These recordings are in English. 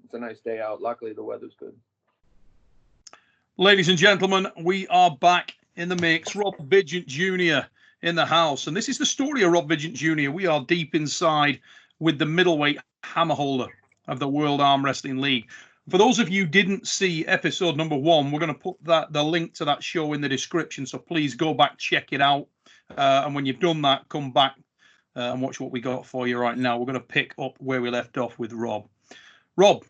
It's a nice day out. Luckily, the weather's good. Ladies and gentlemen, we are back in the mix. Rob Vigeant Jr. in the house. And this is the story of Rob Vigeant Jr. We are deep inside with the middleweight hammer holder of the World Arm Wrestling League. For those of you who didn't see episode number 1, we're going to put the link to that show in the description. So please go back, check it out. And when you've done that, come back and watch what we got for you right now. We're going to pick up where we left off with Rob. Rob,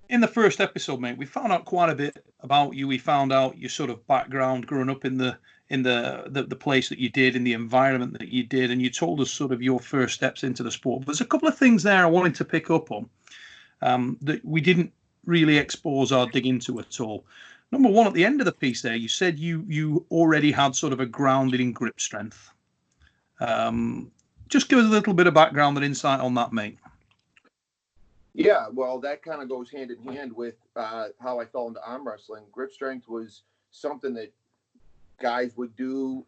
in the first episode, mate, we found out quite a bit about you. We found out your sort of background growing up in the place that you did, in the environment that you did, and you told us sort of your first steps into the sport. But there's a couple of things there I wanted to pick up on that we didn't really expose or dig into at all. Number one, at the end of the piece there, you said you already had sort of a grounding in grip strength. Just give us a little bit of background and insight on that, mate. Yeah, well, that kind of goes hand in hand with how I fell into arm wrestling. Grip strength was something that guys would do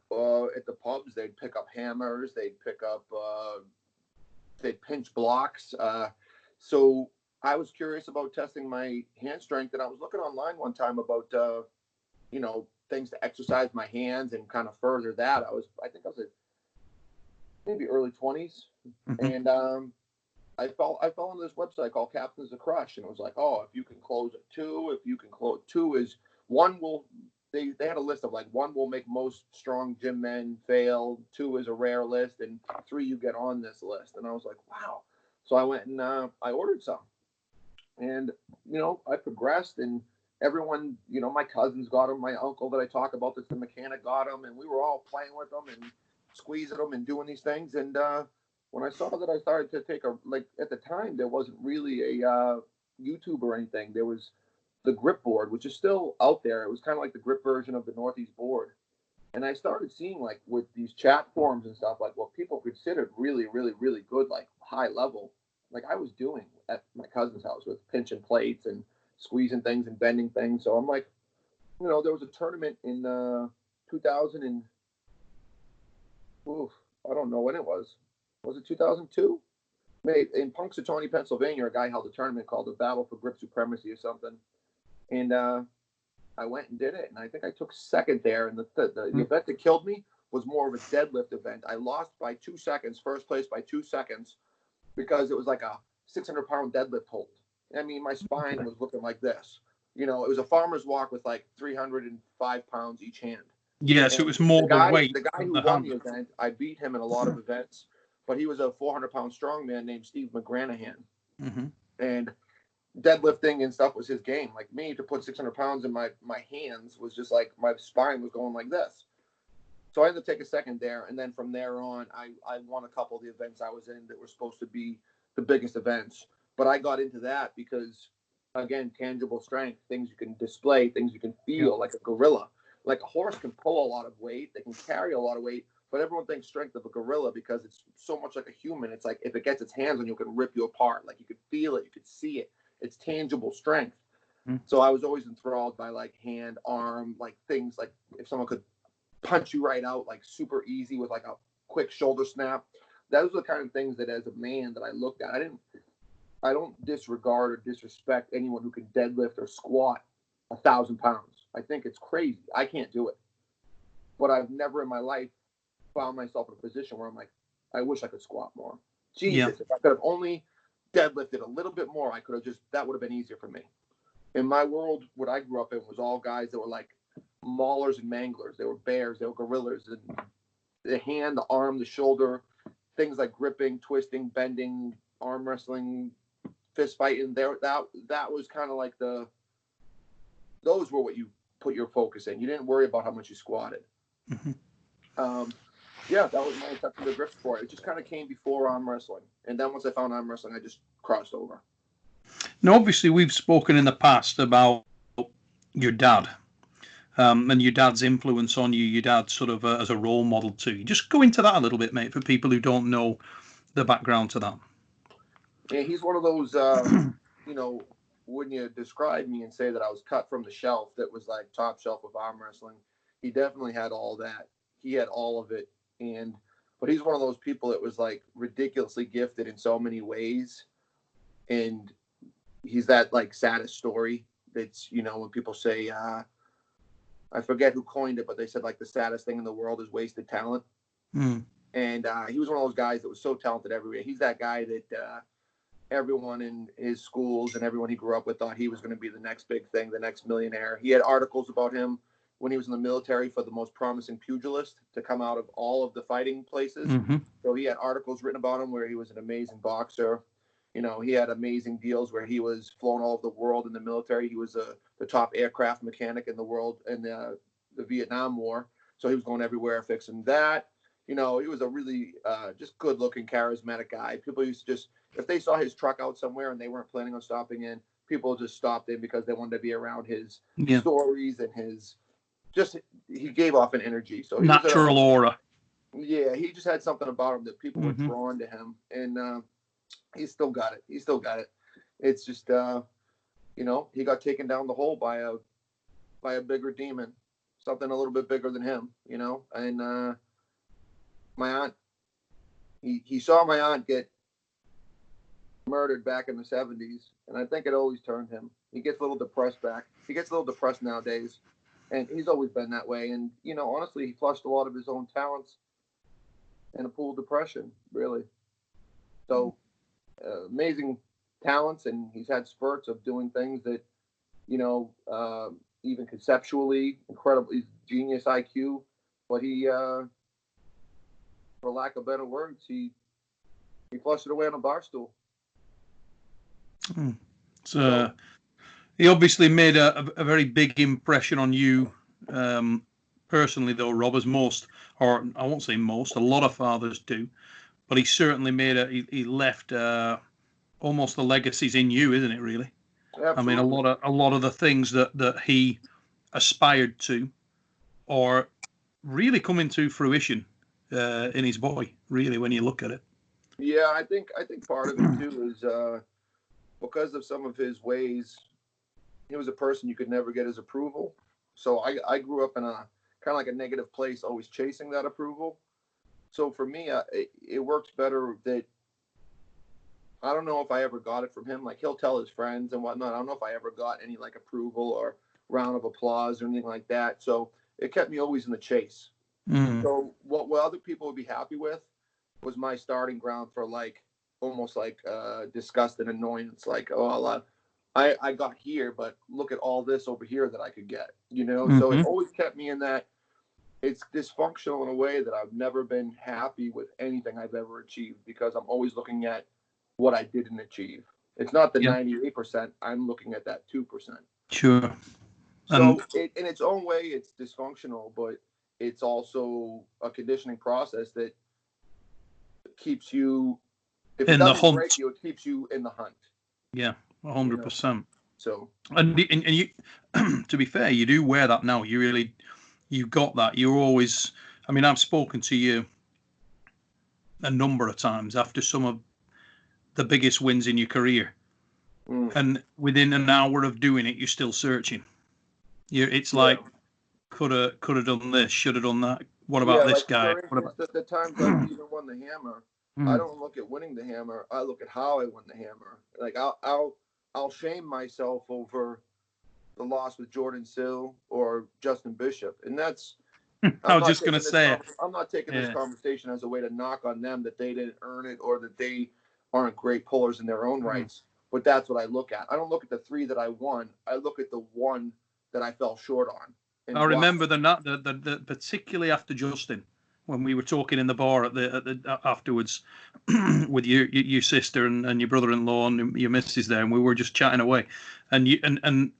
at the pubs. They'd pick up hammers, they'd pick up, they'd pinch blocks. So I was curious about testing my hand strength, and I was looking online one time about, things to exercise my hands and kind of further that. I think I was at maybe early 20s, and I fell into this website called Captains of Crush, and it was like, oh, if you can close at 2, if you can close 2 is 1 will. They had a list of like 1 will make most strong gym men fail, 2 is a rare list, and 3 you get on this list. And I was like, wow. So I went and I ordered some, and I progressed, and everyone, my cousins got them, my uncle that I talk about, that's the mechanic, got them, and we were all playing with them and squeezing them and doing these things. And when I saw that, I started to take at the time, there wasn't really a YouTube or anything. There was the grip board, which is still out there. It was kind of like the grip version of the Northeast board. And I started seeing, like, with these chat forums and stuff, like what people considered really, really, really good, like high level, like I was doing at my cousin's house with pinching plates and squeezing things and bending things. So I'm like, there was a tournament in 2000 and, I don't know when it was. Was it 2002? Maybe in Punxsutawney, Pennsylvania, a guy held a tournament called the Battle for Grip Supremacy or something. And I went and did it, and I think I took second there. And the event that killed me was more of a deadlift event. I lost by 2 seconds, first place by 2 seconds, because it was like a 600-pound deadlift hold. I mean, my spine was looking like this. It was a farmer's walk with like 305 pounds each hand. Yeah, so it was more the weight. The guy who won the event, I beat him in a lot of events, but he was a 400-pound strongman named Steve McGranahan. And deadlifting and stuff was his game. Like me, to put 600 pounds in my hands was just like my spine was going like this. So I had to take a second there, and then from there on, I won a couple of the events I was in that were supposed to be the biggest events. But I got into that because, again, tangible strength, things you can display, things you can feel, like a gorilla. Like a horse can pull a lot of weight, they can carry a lot of weight, but everyone thinks strength of a gorilla because it's so much like a human. It's like if it gets its hands on you, it can rip you apart. Like you could feel it, you could see it. It's tangible strength. So I was always enthralled by like hand, arm, like things like if someone could punch you right out, like super easy with like a quick shoulder snap. Those are the kind of things that as a man that I looked at. I don't disregard or disrespect anyone who can deadlift or squat 1,000 pounds. I think it's crazy. I can't do it. But I've never in my life found myself in a position where I'm like, I wish I could squat more. Jesus, if I could have only deadlifted a little bit more, that would have been easier for me. In my world, what I grew up in was all guys that were like maulers and manglers. They were bears, they were gorillas. And the hand, the arm, the shoulder, things like gripping, twisting, bending, arm wrestling, fist fighting. That was kind of like those were what you put your focus in. You didn't worry about how much you squatted. That was my acceptance of the grip sport. It just kind of came before arm wrestling. And then once I found arm wrestling, I just crossed over. Now, obviously, we've spoken in the past about your dad and your dad's influence on you, your dad sort of as a role model too. Just go into that a little bit, mate, for people who don't know the background to that. Yeah, he's one of those, when you describe me and say that I was cut from the shelf that was like top shelf of arm wrestling, he definitely had all that. He had all of it. But he's one of those people that was like ridiculously gifted in so many ways. And he's that like saddest story. That's, you know, when people say, I forget who coined it, but they said like the saddest thing in the world is wasted talent. And he was one of those guys that was so talented everywhere. He's that guy that everyone in his schools and everyone he grew up with thought he was going to be the next big thing, the next millionaire. He had articles about him when he was in the military for the most promising pugilist to come out of all of the fighting places. So he had articles written about him where he was an amazing boxer. You know, he had amazing deals where he was flown all over the world in the military. He was the top aircraft mechanic in the world in the Vietnam War. So he was going everywhere fixing that. You know, he was a really just good-looking, charismatic guy. People used to just, if they saw his truck out somewhere and they weren't planning on stopping in, people just stopped in because they wanted to be around his stories and his, just, he gave off an energy. So he natural aura. Yeah, he just had something about him that people were drawn to him. And he's still got it. He's still got it. It's just, you know, he got taken down the hole by a bigger demon, something a little bit bigger than him, you know. And my aunt, he saw my aunt get murdered back in the 70s, and I think it always turned him. He gets a little depressed nowadays, and he's always been that way. And, you know, honestly, he flushed a lot of his own talents in a pool of depression, really. So amazing talents, and he's had spurts of doing things that, you know, even conceptually incredibly genius IQ, but he for lack of better words, he flushed it away on a bar stool. So he obviously made a very big impression on you personally, though, Rob, as most, or I won't say most, a lot of fathers do, but he certainly made he left almost the legacies in you, isn't it? Really, absolutely. I mean, a lot of the things that he aspired to, are really coming to fruition in his boy. Really, when you look at it. Yeah, I think part of it too is because of some of his ways. He was a person you could never get his approval. So I grew up in a kind of like a negative place, always chasing that approval. So for me, it works better that I don't know if I ever got it from him. Like, he'll tell his friends and whatnot. I don't know if I ever got any like approval or round of applause or anything like that. So it kept me always in the chase. So what other people would be happy with was my starting ground for like almost like disgust and annoyance. Like, oh, I got here, but look at all this over here that I could get, you know? So it always kept me in that. It's dysfunctional in a way that I've never been happy with anything I've ever achieved, because I'm always looking at what I didn't achieve. It's not the 98%. I'm looking at that 2%. Sure. So in its own way, it's dysfunctional, but it's also a conditioning process that keeps you, if it doesn't break you, it keeps you in the hunt. Yeah, 100%. So, and you, to be fair, you do wear that now. You got that. You're always, I mean, I've spoken to you a number of times after some of the biggest wins in your career. And within an hour of doing it, you're still searching. It's like, could have done this, should have done that. What about this guy? For instance, the times I've even won the hammer, I don't look at winning the hammer. I look at how I won the hammer. Like, I'll shame myself over the loss with Jordan Sill or Justin Bishop, and that's. I was just going to say, I'm not taking this conversation as a way to knock on them that they didn't earn it or that they aren't great pullers in their own rights. But that's what I look at. I don't look at the 3 that I won. I look at the 1 that I fell short on. I remember the particularly after Justin, when we were talking in the bar at the afterwards with your sister and your brother-in-law and your missus there, and we were just chatting away, and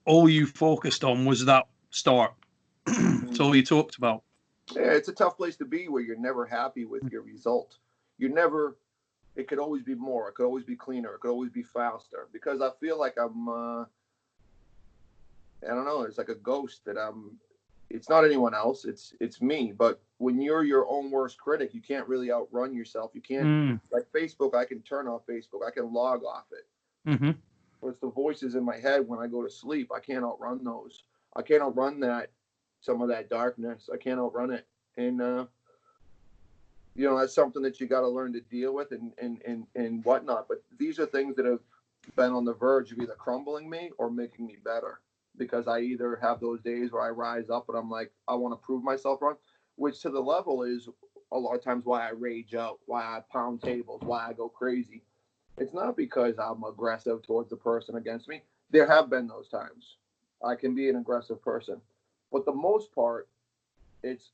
all you focused on was that start. That's all you talked about. Yeah, it's a tough place to be where you're never happy with your result. It could always be more. It could always be cleaner. It could always be faster, because I feel like I'm, I don't know, it's like a ghost that it's not anyone else. It's me. But when you're your own worst critic, you can't really outrun yourself. You can't, like Facebook, I can turn off Facebook. I can log off it. But it's the voices in my head when I go to sleep. I can't outrun those. I can't outrun some of that darkness. I can't outrun it. And, you know, that's something that you got to learn to deal with and whatnot. But these are things that have been on the verge of either crumbling me or making me better, because I either have those days where I rise up and I'm like, I want to prove myself wrong, which to the level is a lot of times why I rage out, why I pound tables, why I go crazy. It's not because I'm aggressive towards the person against me. There have been those times. I can be an aggressive person. But the most part, it's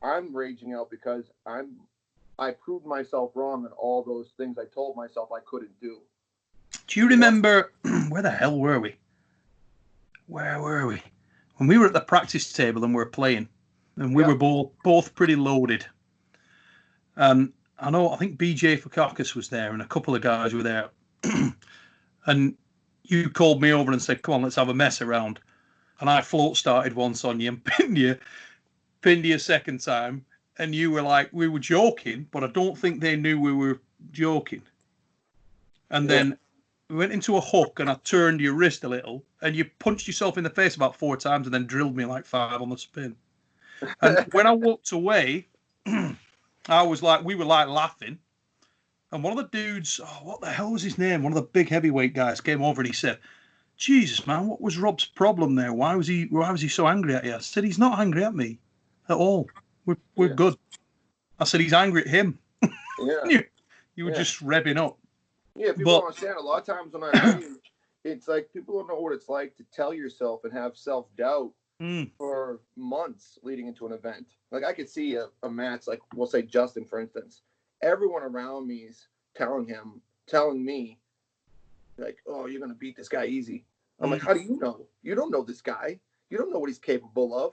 I'm raging out because I proved myself wrong in all those things I told myself I couldn't do. Do you remember where the hell were we? Where were we? When we were at the practice table and we were playing, and we were both pretty loaded. I think BJ Fakakis was there and a couple of guys were there. And you called me over and said, come on, let's have a mess around. And I float started once on you and pinned you a second time. And you were like, we were joking, but I don't think they knew we were joking. And then we went into a hook and I turned your wrist a little and you punched yourself in the face about 4 times and then drilled me like 5 on the spin. And when I walked away, we were like laughing. And one of the dudes, what the hell was his name? One of the big heavyweight guys came over and he said, Jesus, man, what was Rob's problem there? Why was he so angry at you? I said, he's not angry at me at all. We're good. I said, he's angry at him. Yeah. you were just revving up. Yeah, people don't understand. A lot of times when I rage, it's like people don't know what it's like to tell yourself and have self-doubt for months leading into an event. Like I could see a match, like we'll say Justin, for instance. Everyone around me is telling me, like, oh, you're going to beat this guy easy. I'm like, how do you know? You don't know this guy. You don't know what he's capable of.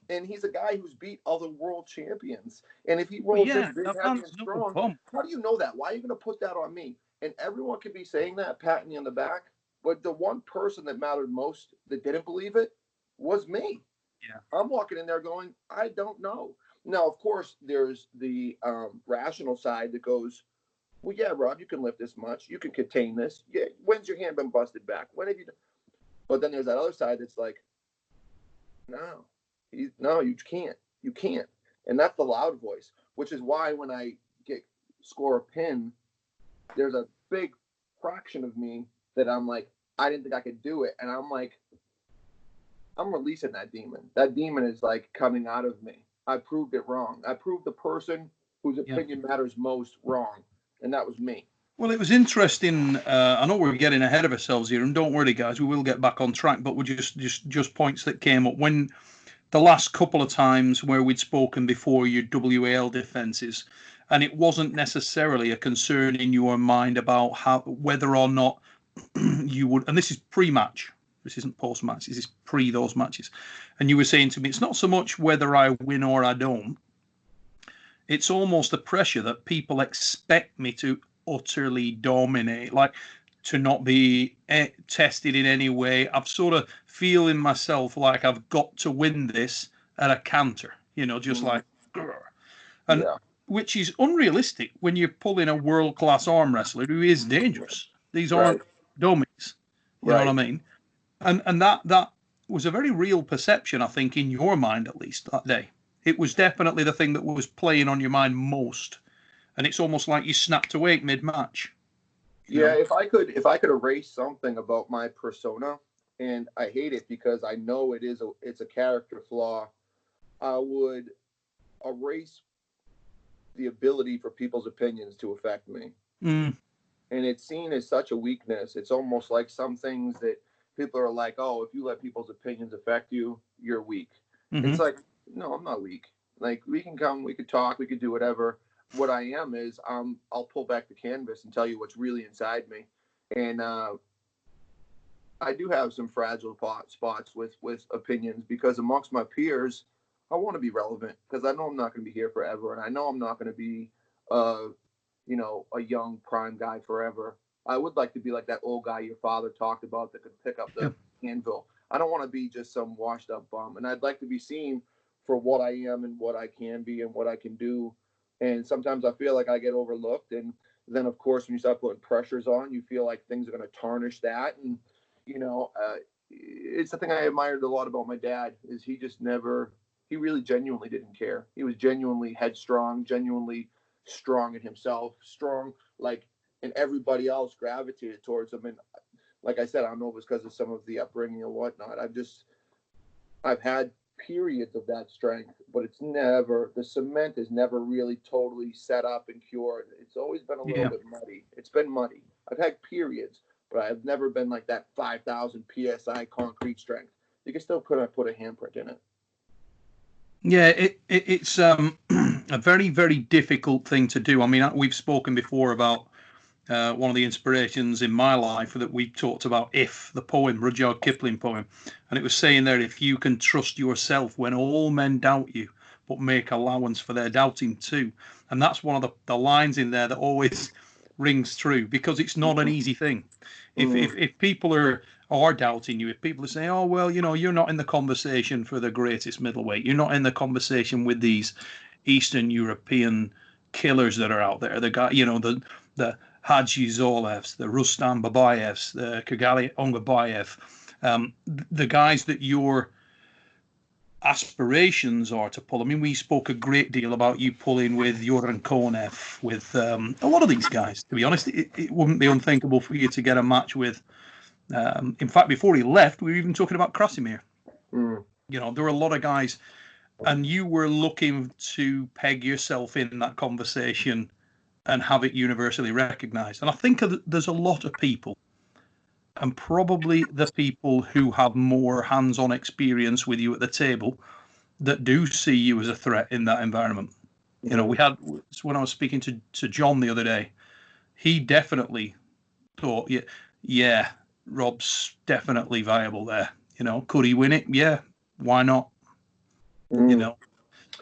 And he's a guy who's beat other world champions. And if he rolls this big, heavy, and strong, how do you know that? Why are you going to put that on me? And everyone could be saying that, patting me on the back. But the one person that mattered most that didn't believe it was me. Yeah. I'm walking in there going, I don't know. Now, of course, there's the rational side that goes, well, yeah, Rob, you can lift this much. You can contain this. Yeah. When's your hand been busted back? When have you done? But then there's that other side that's like, no, you can't. You can't. And that's the loud voice, which is why when I score a pin, there's a big fraction of me that I'm like, I didn't think I could do it. And I'm like, I'm releasing that demon. That demon is like coming out of me. I proved it wrong. I proved the person whose opinion matters most wrong. And that was me. Well, it was interesting. I know we're getting ahead of ourselves here, and don't worry, guys, we will get back on track. But we're just points that came up when the last couple of times where we'd spoken before your W.A.L defenses, and it wasn't necessarily a concern in your mind about whether or not you would. And this is pre-match. This isn't post-match. This is pre those matches. And you were saying to me, it's not so much whether I win or I don't. It's almost the pressure that people expect me to utterly dominate, like to not be tested in any way. I'm sort of feeling myself like I've got to win this at a canter, just like, and which is unrealistic when you're pulling a world-class arm wrestler who is dangerous. These aren't dummies, you know what I mean? And that was a very real perception, I think, in your mind, at least that day. It was definitely the thing that was playing on your mind most. And it's almost like you snapped awake mid-match. Yeah, if I could erase something about my persona, and I hate it because I know it's a character flaw, I would erase the ability for people's opinions to affect me. And it's seen as such a weakness. It's almost like some things that people are like, oh, if you let people's opinions affect you, you're weak. It's like, no, I'm not weak. Like, we can come, we could talk, we could do whatever. What I am is I'll pull back the canvas and tell you what's really inside me. And I do have some fragile spots with opinions, because amongst my peers, I want to be relevant, because I know I'm not going to be here forever. And I know I'm not going to be, a young prime guy forever. I would like to be like that old guy your father talked about that could pick up the anvil. I don't want to be just some washed up bum. And I'd like to be seen for what I am and what I can be and what I can do. And sometimes I feel like I get overlooked. And then, of course, when you start putting pressures on, you feel like things are going to tarnish that. And, it's the thing I admired a lot about my dad is he really genuinely didn't care. He was genuinely headstrong, genuinely strong in himself, strong. Like, and everybody else gravitated towards him. And like I said, I don't know if it's because of some of the upbringing or whatnot. I've had periods of that strength, but the cement is never really totally set up and cured. It's always been a little bit muddy. It's been muddy. I've had periods, but I've never been like that 5,000 PSI concrete strength. You can still put a handprint in it. Yeah, it's a very, very difficult thing to do. I mean, we've spoken before about one of the inspirations in my life that we talked about, If, the poem, Rudyard Kipling poem. And it was saying there, if you can trust yourself when all men doubt you, but make allowance for their doubting too. And that's one of the lines in there that always rings true, because it's not an easy thing. If people are doubting you, if people are saying, oh, well, you're not in the conversation for the greatest middleweight, you're not in the conversation with these Eastern European killers that are out there, the guy, the Hadji Zolevs, the Rustam Babayevs, the Kagali Ongabayev, the guys that your aspirations are to pull. I mean, we spoke a great deal about you pulling with Youre and Konev, with a lot of these guys. To be honest, it wouldn't be unthinkable for you to get a match with. In fact, before he left, we were even talking about Krasimir. There were a lot of guys, and you were looking to peg yourself in that conversation and have it universally recognized. And I think there's a lot of people, and probably the people who have more hands-on experience with you at the table, that do see you as a threat in that environment. We had, when I was speaking to John the other day, he definitely thought, yeah, Rob's definitely viable there. Could he win it? Yeah, why not?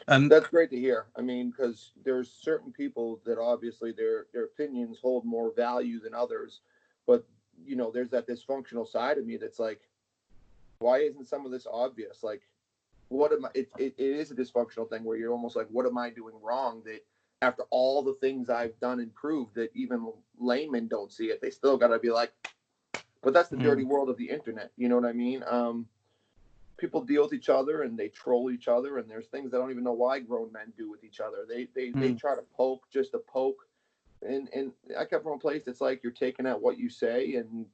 And that's great to hear. I mean, because there's certain people that obviously their opinions hold more value than others, but there's that dysfunctional side of me that's like, why isn't some of this obvious? Like, what am I? It is a dysfunctional thing where you're almost like, what am I doing wrong that after all the things I've done and proved that even laymen don't see it, they still got to be like, but that's the dirty world of the internet. You know what I mean? People deal with each other and they troll each other, and there's things I don't even know why grown men do with each other. They try to poke just to poke. And I come from a place that's like, you're taking out what you say, and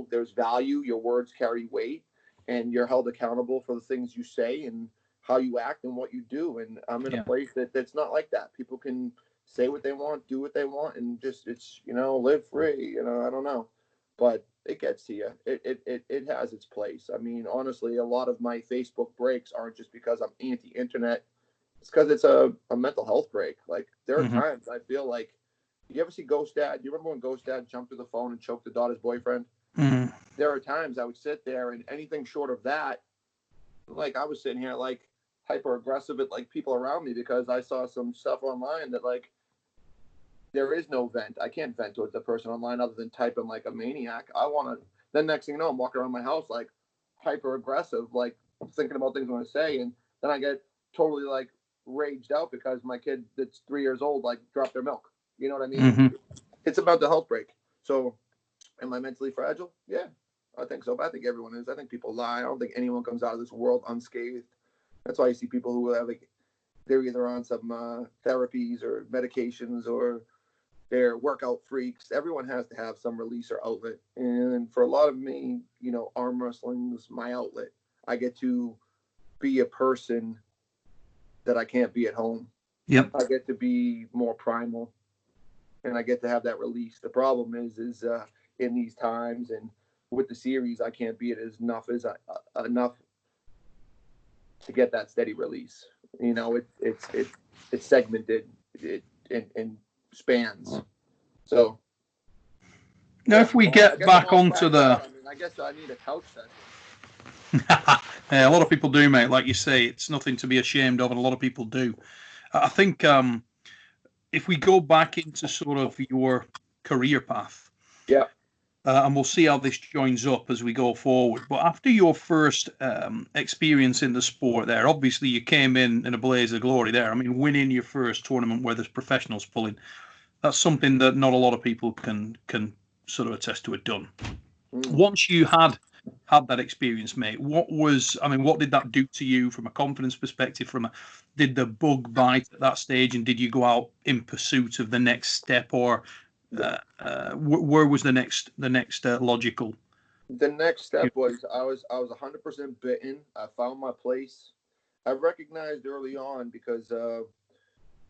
there's value. Your words carry weight, and you're held accountable for the things you say and how you act and what you do. And I'm in a place that's not like that. People can say what they want, do what they want, and just live free. I don't know, but it gets to you. It has its place. I mean, honestly, a lot of my Facebook breaks aren't just because I'm anti-internet. It's because it's a mental health break. Like, there are times I feel like, you ever see Ghost Dad? Do you remember when Ghost Dad jumped through the phone and choked the daughter's boyfriend? There are times I would sit there, and anything short of that, like, I was sitting here like hyper aggressive at like people around me because I saw some stuff online that, like, there is no vent. I can't vent towards the person online other than typing like a maniac. I want to. Then next thing you know, I'm walking around my house like hyper aggressive, like thinking about things I want to say, and then I get totally like raged out because my kid that's 3 years old like dropped their milk. You know what I mean? It's about the health break. So, am I mentally fragile? Yeah, I think so. But I think everyone is. I think people lie. I don't think anyone comes out of this world unscathed. That's why you see people who have like, they're either on some therapies or medications, or they're workout freaks. Everyone has to have some release or outlet. And for a lot of me, arm wrestling is my outlet. I get to be a person that I can't be at home. Yep. I get to be more primal, and I get to have that release. The problem is in these times and with the series, I can't be it enough to get that steady release. It's segmented in spans. So now, if we get back onto I guess I need a couch session. Yeah, a lot of people do, mate. Like you say, it's nothing to be ashamed of, and a lot of people do. I think if we go back into sort of your career path, and we'll see how this joins up as we go forward. But after your first experience in the sport there, obviously you came in a blaze of glory there. I mean, winning your first tournament where there's professionals pulling, that's something that not a lot of people can sort of attest to it done. Once you had that experience, mate, what did that do to you from a confidence perspective? Did the bug bite at that stage, and did you go out in pursuit of the next step, or where was the next logical? The next step was I was 100% bitten. I found my place. I recognized early on because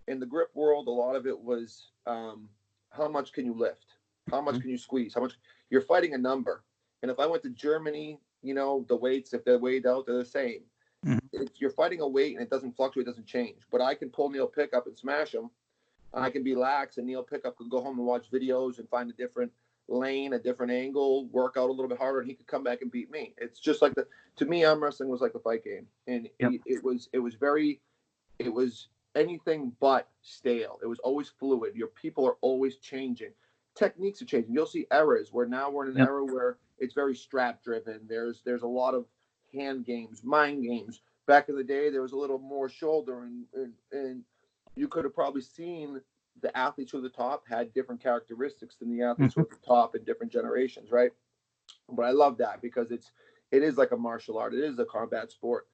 in the grip world, a lot of it was how much can you lift? How much can you squeeze? How much you're fighting a number. And if I went to Germany, the weights, if they're weighed out, they're the same. You're fighting a weight and it doesn't fluctuate, it doesn't change. But I can pull Neil Pickup and smash him. I can be lax, and Neil Pickup could go home and watch videos and find a different lane, a different angle, work out a little bit harder, and he could come back and beat me. It's just like to me, arm wrestling was like a fight game. And it was anything but stale. It was always fluid. Your people are always changing. Techniques are changing. You'll see eras where now we're in an era where it's very strap driven. There's a lot of hand games, mind games. Back in the day, there was a little more shoulder, and you could have probably seen the athletes who were the top had different characteristics than the athletes who were at the top in different generations, right? But I love that because it is like a martial art. It is a combat sport.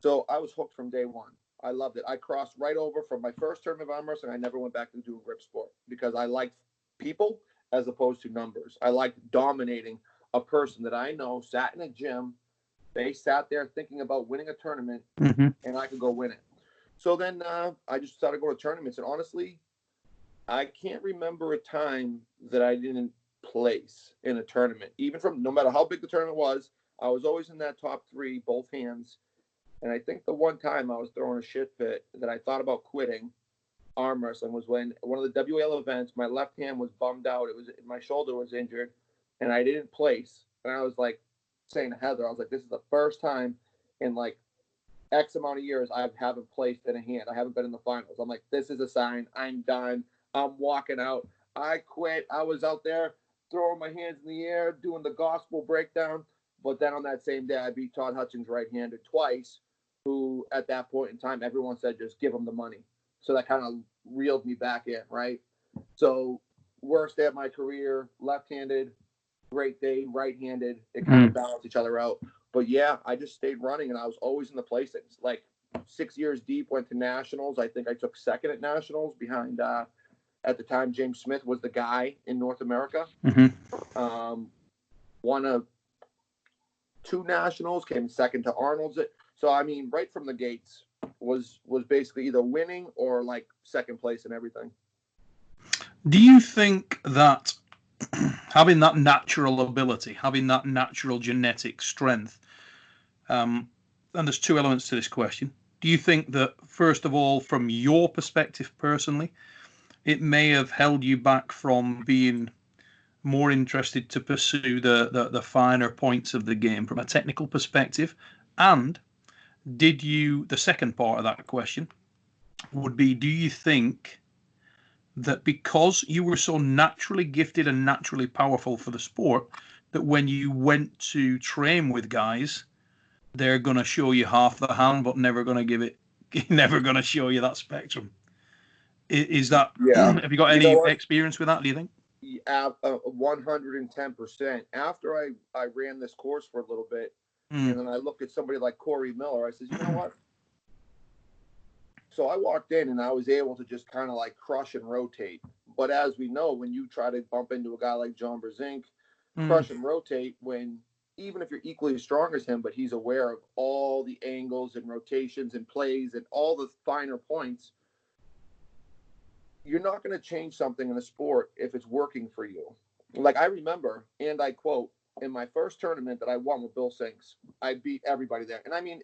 So I was hooked from day one. I loved it. I crossed right over from my first tournament of arm wrestling. I never went back to doing grip sport because I liked people as opposed to numbers. I liked dominating a person that I know sat in a gym. They sat there thinking about winning a tournament, and I could go win it. So then I just started going to tournaments. And honestly, I can't remember a time that I didn't place in a tournament. Even from no matter how big the tournament was, I was always in that top 3, both hands. And I think the one time I was throwing a shit fit that I thought about quitting arm wrestling was when one of the W.A.L events, my left hand was bummed out. My shoulder was injured, and I didn't place. And I was like saying to Heather, I was like, this is the first time in like X amount of years I haven't placed in a hand. I haven't been in the finals. I'm like, this is a sign. I'm done. I'm walking out. I quit. I was out there throwing my hands in the air, doing the gospel breakdown. But then on that same day, I beat Todd Hutchins right-handed twice, who at that point in time, everyone said, just give him the money. So that kind of reeled me back in, right? So worst day of my career, left-handed, great day, right-handed. It kind of balanced each other out. But yeah, I just stayed running, and I was always in the placings. Like 6 years deep, went to nationals. I think I took second at nationals behind, at the time, James Smith was the guy in North America. Won 2 nationals, came second to Arnold's. So, I mean, right from the gates was basically either winning or like second place in everything. Do you think that having that natural ability, having that natural genetic strength, and there's 2 elements to this question. Do you think that, first of all, from your perspective personally, it may have held you back from being more interested to pursue the finer points of the game from a technical perspective? And the second part of that question would be, do you think that because you were so naturally gifted and naturally powerful for the sport, that when you went to train with guys, they're going to show you half the hand, but never going to show you that spectrum? Is that, have you got any experience with that, do you think? 110%. After I ran this course for a little bit, and then I looked at somebody like Corey Miller, I said, you know what? So I walked in and I was able to just kind of like crush and rotate. But as we know, when you try to bump into a guy like John Brzezinski, crush and rotate, even if you're equally as strong as him, but he's aware of all the angles and rotations and plays and all the finer points, you're not going to change something in a sport if it's working for you. Like I remember, and I quote, in my first tournament that I won with Bill Sinks, I beat everybody there. And I mean,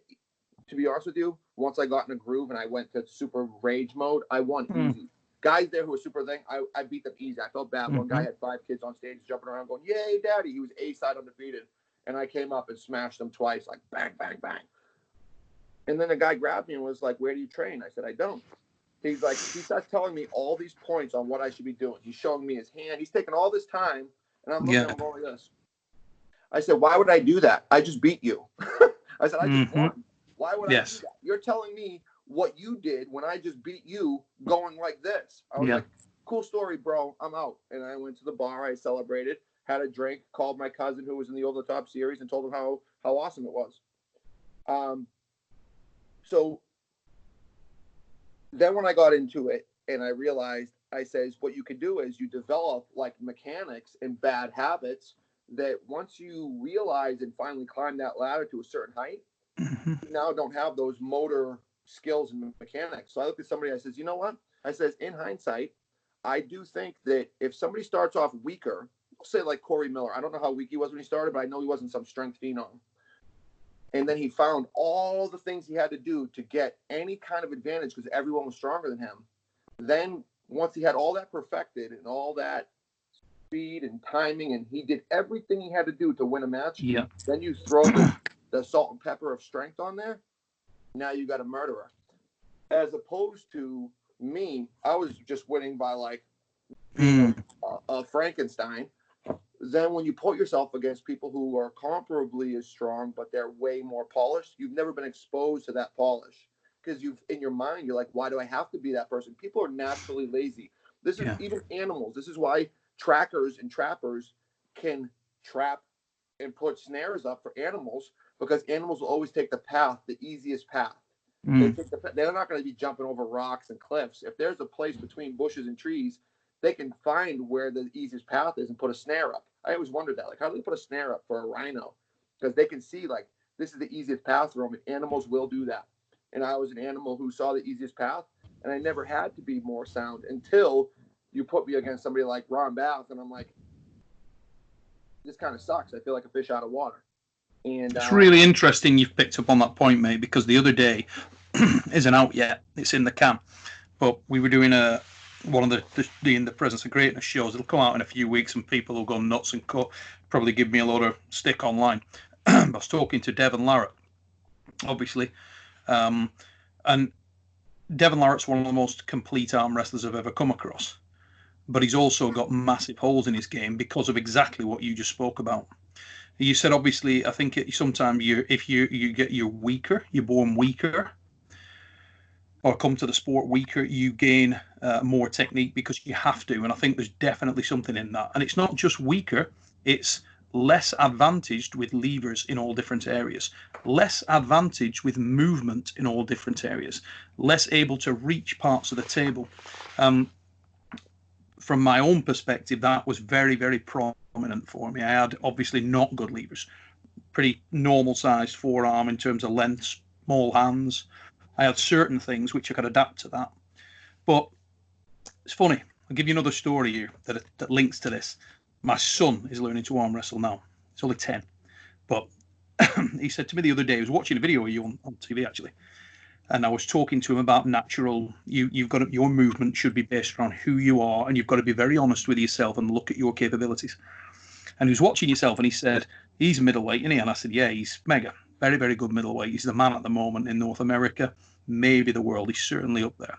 to be honest with you, once I got in a groove and I went to super rage mode, I won easy. Guys there who were super thing, I beat them easy. I felt bad. One guy had 5 kids on stage jumping around going, yay, daddy. He was A-side undefeated. And I came up and smashed them twice, like bang, bang, bang. And then the guy grabbed me and was like, where do you train? I said, I don't. He's like, he starts telling me all these points on what I should be doing. He's showing me his hand. He's taking all this time, and I'm looking at him going like this. I said, why would I do that? I just beat you. I said, I just won. Why would I do that? You're telling me what you did when I just beat you going like this. I was like, cool story, bro. I'm out. And I went to the bar. I celebrated, had a drink, called my cousin who was in the Over the Top series and told him how awesome it was. So then when I got into it and I realized I says, what you can do is you develop like mechanics and bad habits that once you realize and finally climb that ladder to a certain height, you now don't have those motor skills and mechanics. So I look at somebody, I says, you know what? I says, in hindsight, I do think that if somebody starts off weaker, say like Corey Miller, I don't know how weak he was when he started, but I know he wasn't some strength phenom. And then he found all the things he had to do to get any kind of advantage because everyone was stronger than him. Then once he had all that perfected and all that speed and timing, and he did everything he had to do to win a match, then you throw the salt and pepper of strength on there. Now you got a murderer. As opposed to me, I was just winning by like being a Frankenstein. Then when you put yourself against people who are comparably as strong, but they're way more polished, you've never been exposed to that polish. Because in your mind, you're like, why do I have to be that person? People are naturally lazy. This is even animals. This is why trackers and trappers can trap and put snares up for animals, because animals will always take the easiest path. They're not going to be jumping over rocks and cliffs. If there's a place between bushes and trees, they can find where the easiest path is and put a snare up. I always wondered that, like, how do they put a snare up for a rhino? Because they can see, like, this is the easiest path for them, and animals will do that. And I was an animal who saw the easiest path, and I never had to be more sound until you put me against somebody like Ron Bath, and I'm like, this kind of sucks. I feel like a fish out of water. And it's really interesting you've picked up on that point, mate, because the other day isn't out yet. It's in the can. But we were doing one of the In the Presence of Greatness shows. It'll come out in a few weeks, and people will go nuts and probably give me a lot of stick online. I was talking to Devon Larratt, obviously. And Devon Larratt's one of the most complete arm wrestlers I've ever come across. But he's also got massive holes in his game because of exactly what you just spoke about. You said, obviously, I think sometimes if you're weaker, you're born weaker, or come to the sport weaker, you gain more technique because you have to. And I think there's definitely something in that. And it's not just weaker, it's less advantaged with levers in all different areas, less advantage with movement in all different areas, less able to reach parts of the table. From my own perspective, that was very, very prominent for me. I had obviously not good levers, pretty normal sized forearm in terms of length, small hands. I had certain things which I could adapt to that. But it's funny. I'll give you another story here that links to this. My son is learning to arm wrestle now. He's only 10. But he said to me the other day, he was watching a video of you on TV, actually. And I was talking to him about natural. You've got your movement should be based around who you are, and you've got to be very honest with yourself and look at your capabilities. And he was watching yourself, and he said, he's middleweight, isn't he? And I said, yeah, he's mega. Very, very good middleweight. He's the man at the moment in North America, maybe the world. He's certainly up there.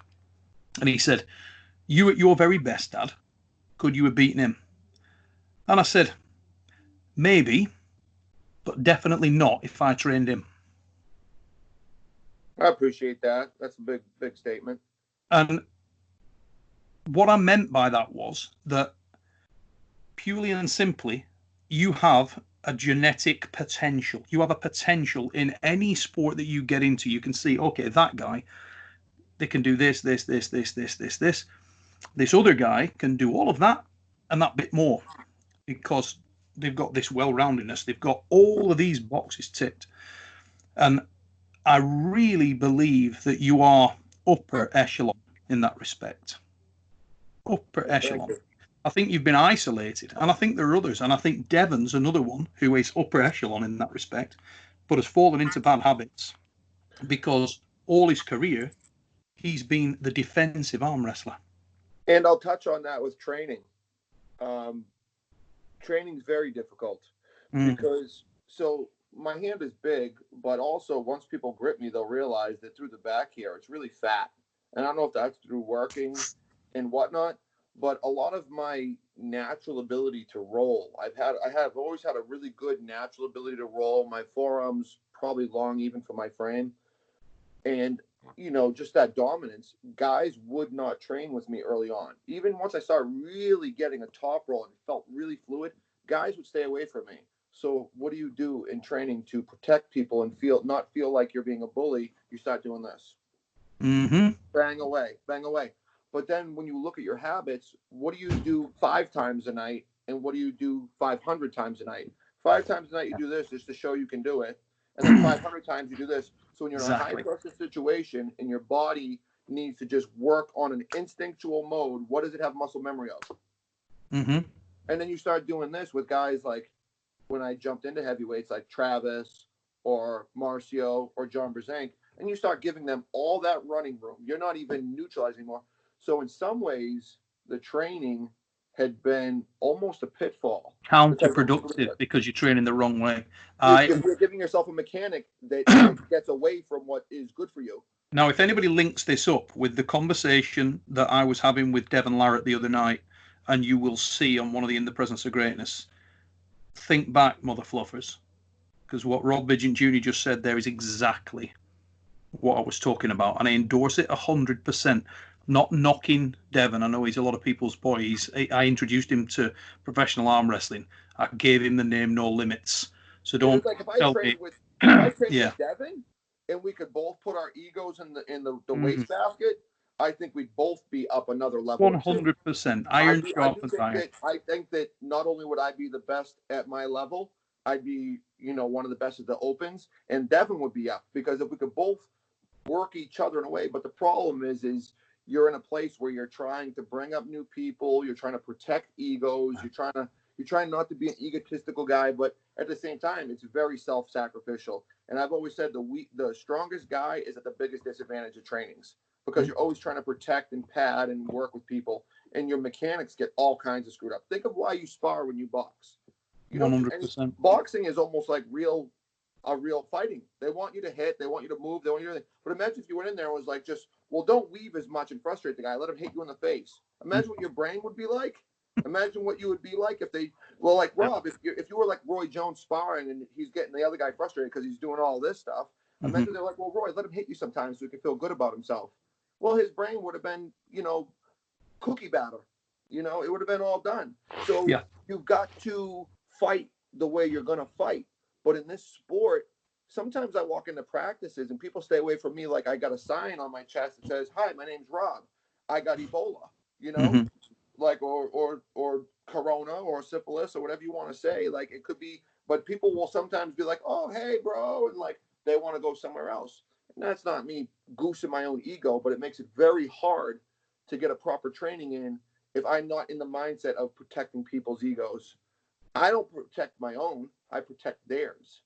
And he said, you at your very best, Dad, could you have beaten him? And I said, maybe, but definitely not if I trained him. I appreciate that. That's a big, big statement. And what I meant by that was that purely and simply, you have a genetic potential. You have a potential in any sport that you get into. You can see, okay, that guy, they can do this. This other guy can do all of that and that bit more because they've got this well-roundedness. They've got all of these boxes ticked. And I really believe that you are upper echelon in that respect. Upper echelon. I think you've been isolated, and I think there are others, and I think Devon's another one who is upper echelon in that respect, but has fallen into bad habits because all his career he's been the defensive arm wrestler. And I'll touch on that with training. Training is very difficult because my hand is big, but also once people grip me, they'll realize that through the back here, it's really fat. And I don't know if that's through working and whatnot, but a lot of my natural ability to roll, I have always had a really good natural ability to roll. My forearms probably long even for my frame. And, just that dominance, guys would not train with me early on. Even once I started really getting a top roll and felt really fluid, guys would stay away from me. So what do you do in training to protect people and not feel like you're being a bully? You start doing this. Mm-hmm. Bang away, bang away. But then when you look at your habits, what do you do 5 times a night, and what do you do 500 times a night? 5 times a night you do this just to show you can do it, and then 500 times you do this. So when you're in a high pressure situation and your body needs to just work on an instinctual mode, what does it have muscle memory of? And then you start doing this with guys like when I jumped into heavyweights like Travis or Marcio or John Brzenk, and you start giving them all that running room. You're not even neutralizing more. So in some ways, the training had been almost a pitfall. Counterproductive because you're training the wrong way. You're giving yourself a mechanic that gets away from what is good for you. Now, if anybody links this up with the conversation that I was having with Devon Larratt the other night, and you will see on one of the In the Presence of Greatness, think back, mother fluffers, because what Rob Vigeant Jr. just said there is exactly what I was talking about, and I endorse it 100%. Not knocking Devon. I know he's a lot of people's boy. I introduced him to professional arm wrestling. I gave him the name No Limits. So don't like if I tell trained me. with Devon, and we could both put our egos in the wastebasket, I think we'd both be up another level. 100%. Iron sharpens iron. I think that not only would I be the best at my level, I'd be, one of the best at the opens, and Devon would be up, because if we could both work each other in a way. But the problem is you're in a place where you're trying to bring up new people, you're trying to protect egos, you're trying not to be an egotistical guy, but at the same time, it's very self-sacrificial. And I've always said the strongest guy is at the biggest disadvantage of trainings, because you're always trying to protect and pad and work with people, and your mechanics get all kinds of screwed up. Think of why you spar when you box. 100%. Boxing is almost like real fighting. They want you to hit, they want you to move, they want you to. But imagine if you went in there and was like, don't weave as much and frustrate the guy. Let him hit you in the face. Imagine what your brain would be like. Imagine what you would be like if like Rob, if you were like Roy Jones sparring and he's getting the other guy frustrated because he's doing all this stuff. Imagine they're like, well, Roy, let him hit you sometimes so he can feel good about himself. Well, his brain would have been, cookie batter. It would have been all done. So you've got to fight the way you're going to fight. But in this sport, sometimes I walk into practices and people stay away from me like I got a sign on my chest that says, "Hi, my name's Rob. I got Ebola," like or Corona or syphilis or whatever you want to say. Like it could be, but people will sometimes be like, "Oh, hey, bro," and like they want to go somewhere else. And that's not me goosing my own ego, but it makes it very hard to get a proper training in if I'm not in the mindset of protecting people's egos. I don't protect my own, I protect theirs.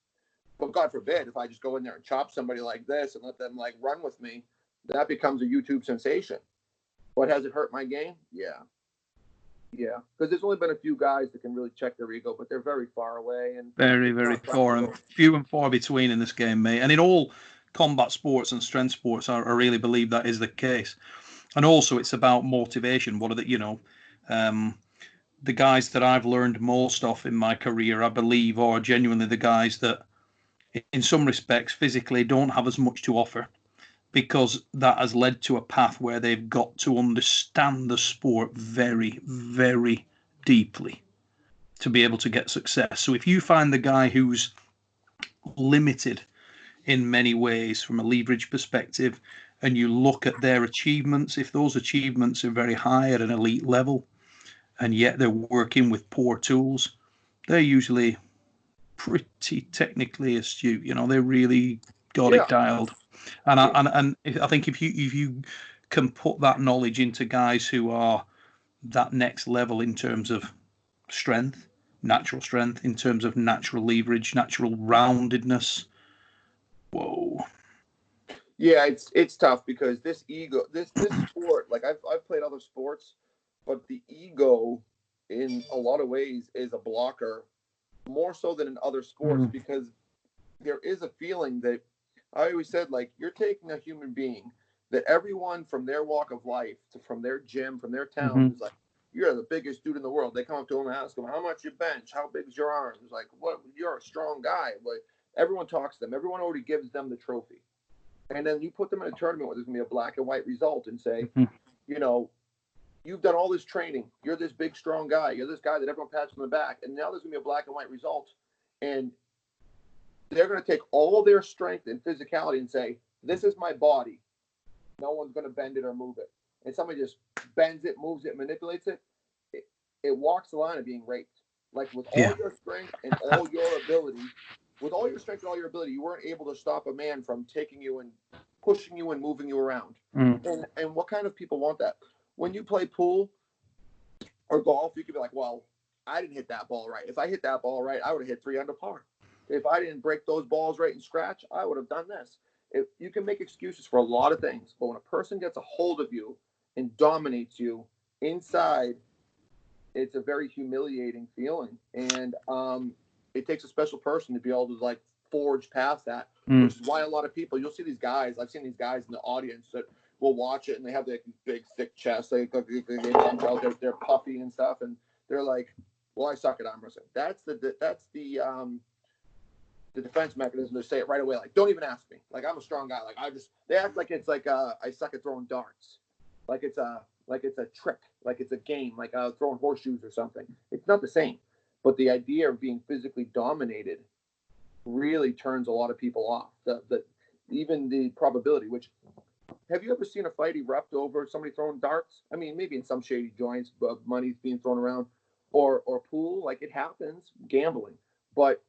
But God forbid, if I just go in there and chop somebody like this and let them like run with me, that becomes a YouTube sensation. But has it hurt my game? Yeah. Because there's only been a few guys that can really check their ego, but they're very far away. And very, very far, and few and far between in this game, mate. And in all combat sports and strength sports, I really believe that is the case. And also it's about motivation. What are the, the guys that I've learned most of in my career, I believe, are genuinely the guys that, in some respects, physically don't have as much to offer, because that has led to a path where they've got to understand the sport very, very deeply to be able to get success. So if you find the guy who's limited in many ways from a leverage perspective, and you look at their achievements, if those achievements are very high at an elite level, and yet they're working with poor tools, they're usually pretty technically astute. They really got it dialed. And I think if you can put that knowledge into guys who are that next level in terms of strength, natural strength, in terms of natural leverage, natural roundedness, whoa. Yeah, it's tough because this ego, this sport, like I've played other sports, but the ego in a lot of ways is a blocker more so than in other sports, because there is a feeling that I always said, like, you're taking a human being that everyone from their walk of life, from their gym, from their town, is like, you're the biggest dude in the world. They come up to him and ask him, how much you bench? How big's your arms? It's like, what? You're a strong guy. But everyone talks to them. Everyone already gives them the trophy. And then you put them in a tournament where there's going to be a black and white result and say, you've done all this training. You're this big, strong guy. You're this guy that everyone pats on the back. And now there's going to be a black and white result. And they're going to take all their strength and physicality and say, this is my body. No one's going to bend it or move it. and somebody just bends it, moves it, manipulates it, it walks the line of being raped. Like with all your strength and all your ability, you weren't able to stop a man from taking you and pushing you and moving you around. And what kind of people want that? When you play pool or golf, you could be like, well, I didn't hit that ball right. If I hit that ball right, I would have hit 3 under par. If I didn't break those balls right and scratch, I would have done this. You can make excuses for a lot of things, but when a person gets a hold of you and dominates you inside, it's a very humiliating feeling. And it takes a special person to be able to like forge past that, which is why a lot of people, you'll see these guys, I've seen these guys in the audience that will watch it and they have like big, thick chests. They come out, they're puffy and stuff. And they're like, well, I suck at arm wrestling. That's the defense mechanism to say it right away. Like, don't even ask me. Like, I'm a strong guy. Like, they act like it's like I suck at throwing darts. Like it's a trick. Like it's a game. Like throwing horseshoes or something. It's not the same. But the idea of being physically dominated really turns a lot of people off. Even the probability. Which, have you ever seen a fight erupt over somebody throwing darts? I mean, maybe in some shady joints, but money's being thrown around, or pool. Like it happens, gambling, but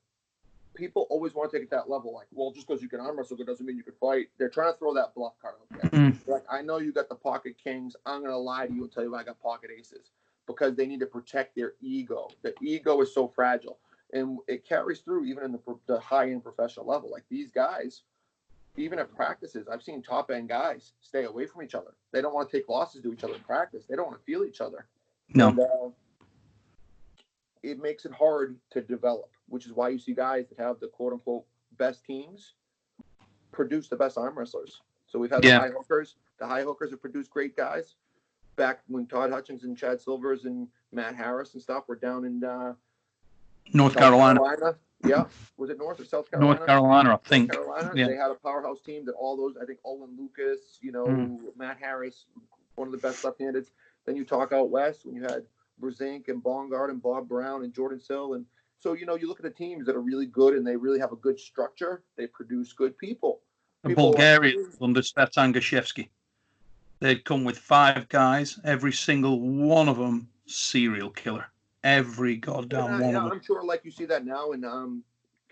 people always want to take it that level. Like, well, just because you can arm wrestle good doesn't mean you can fight. They're trying to throw that bluff card out there. Like, I know you got the pocket kings. I'm going to lie to you and tell you I got pocket aces, because they need to protect their ego. The ego is so fragile, and it carries through even in the high-end professional level. Like these guys, even at practices, I've seen top-end guys stay away from each other. They don't want to take losses to each other in practice. They don't want to feel each other. No. And, it makes it hard to develop, which is why you see guys that have the quote unquote best teams produce the best arm wrestlers. So we've had the high hookers. The high hookers have produced great guys. Back when Todd Hutchins and Chad Silvers and Matt Harris and stuff were down in North Carolina. Yeah. Was it North or South Carolina? North Carolina, I think. North Carolina. Yeah. They had a powerhouse team that all those, I think Olin Lucas, Matt Harris, one of the best left-handed. Then you talk out west when you had Brzezinski and Bongard and Bob Brown and Jordan Sill. And so, you look at the teams that are really good and they really have a good structure. They produce good people. Bulgaria under Svetan Gashevsky. They'd come with 5 guys, every single one of them serial killer. Every goddamn one of them. I'm sure like you see that now in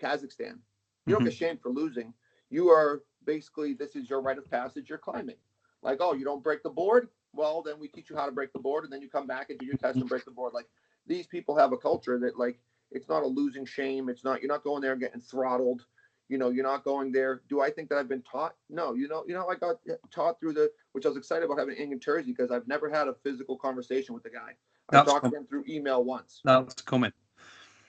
Kazakhstan. You don't get shamed for losing. You are basically, this is your rite of passage. You're climbing. Like, oh, you don't break the board? Well, then we teach you how to break the board, and then you come back and do your test and break the board. Like, these people have a culture that, like, it's not a losing shame. It's not, you're not going there and getting throttled. You're not going there. Do I think that I've been taught? No. I got taught through which I was excited about having Ingen Terzi, because I've never had a physical conversation with the guy. I talked to him through email once. That's coming.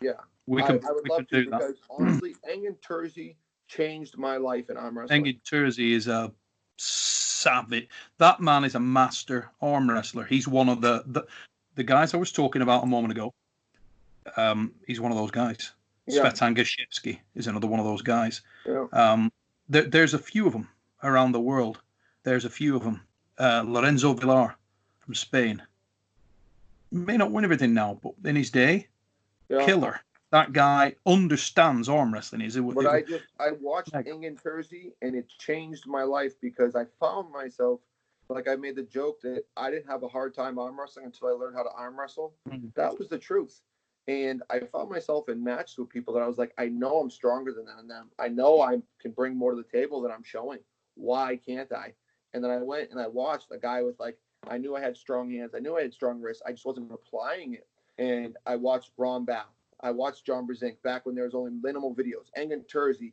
Yeah. I would love to, because honestly, Ingen Terzi changed my life in arm wrestling. Ingen Terzi is a savage. That man is a master arm wrestler. He's one of the guys I was talking about a moment ago. He's one of those guys. Svetan Gashevsky is another one of those guys. Yeah. There's a few of them around the world. There's a few of them. Lorenzo Villar from Spain. May not win everything now, but in his day, killer. That guy understands arm wrestling. I watched Ingen Terzi, and it changed my life, because I found myself, like, I made the joke that I didn't have a hard time arm wrestling until I learned how to arm wrestle. That was the truth. And I found myself in matches with people that I was like, I know I'm stronger than them. I know I can bring more to the table than I'm showing. Why can't I? And then I went and I watched a guy with, like, I knew I had strong hands. I knew I had strong wrists. I just wasn't applying it. And I watched Ron Bow. I watched John Brzezinski back when there was only minimal videos. Ingen Terzi,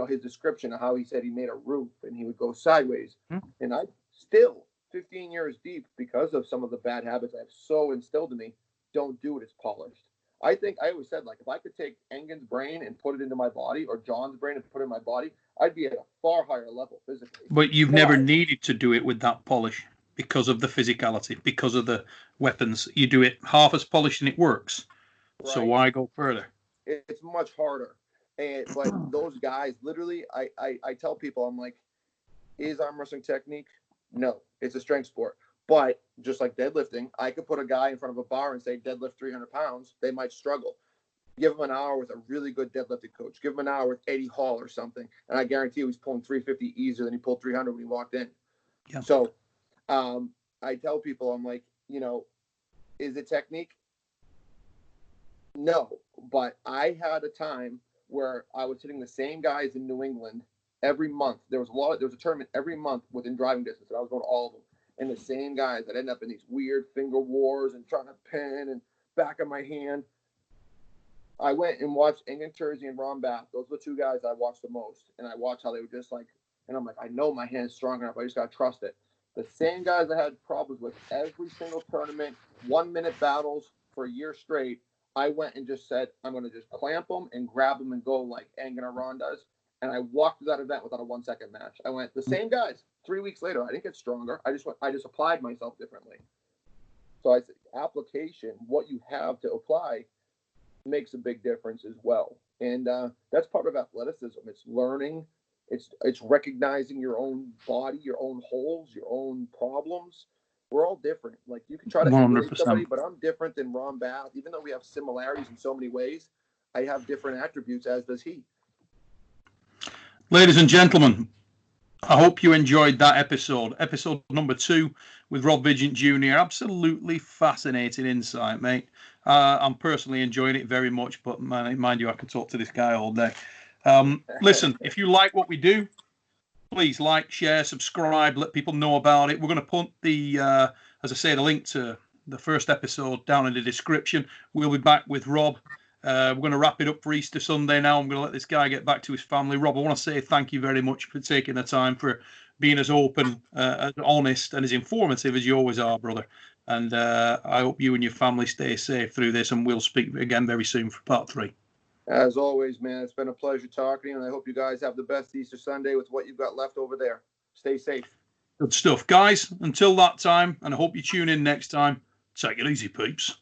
his description of how he said he made a roof and he would go sideways. And I still, 15 years deep, because of some of the bad habits I've so instilled in me, don't do it as polished. I think I always said, like, if I could take Engen's brain and put it into my body, or John's brain and put it in my body, I'd be at a far higher level physically. But you've never needed to do it with that polish because of the physicality, because of the weapons. You do it half as polished and it works. Right. So why go further? It's much harder. But those guys, literally, I tell people, I'm like, is arm wrestling technique? No, it's a strength sport. But just like deadlifting, I could put a guy in front of a bar and say deadlift 300 pounds. They might struggle. Give them an hour with a really good deadlifting coach. Give them an hour with Eddie Hall or something, and I guarantee you he's pulling 350 easier than he pulled 300 when he walked in. Yeah. So I tell people, I'm like, is it technique? No, but I had a time where I was hitting the same guys in New England every month. There was a tournament every month within driving distance, and I was going to all of them. And the same guys that end up in these weird finger wars and trying to pin and back of my hand. I went and watched England Jersey and Ron Bath. Those were the two guys I watched the most. And I watched how they were just like, and I'm like, I know my hand's strong enough. I just got to trust it. The same guys I had problems with every single tournament, 1-minute battles for a year straight, I went and just said, I'm going to just clamp them and grab them and go like England or Ron does. And I walked through that event without a 1-second match. I went, the same guys. 3 weeks later, I didn't get stronger. I just applied myself differently. So I said, application, what you have to apply, makes a big difference as well. And that's part of athleticism. It's learning. It's recognizing your own body, your own holes, your own problems. We're all different. Like, you can try to emulate somebody, but I'm different than Ron Bath. Even though we have similarities in so many ways, I have different attributes, as does he. Ladies and gentlemen, I hope you enjoyed that episode number 2 with Rob Vigeant Jr. Absolutely fascinating insight, mate. I'm personally enjoying it very much, but mind you, I could talk to this guy all day. Listen, if you like what we do, please like, share, subscribe, let people know about it. We're going to put the, as I say, the link to the first episode down in the description. We'll be back with Rob. We're going to wrap it up for Easter Sunday now. I'm going to let this guy get back to his family. Rob, I want to say thank you very much for taking the time, for being as open, as honest, and as informative as you always are, brother. And I hope you and your family stay safe through this, and we'll speak again very soon for part 3. As always, man, it's been a pleasure talking, and I hope you guys have the best Easter Sunday with what you've got left over there. Stay safe. Good stuff, guys. Until that time, and I hope you tune in next time. Take it easy, peeps.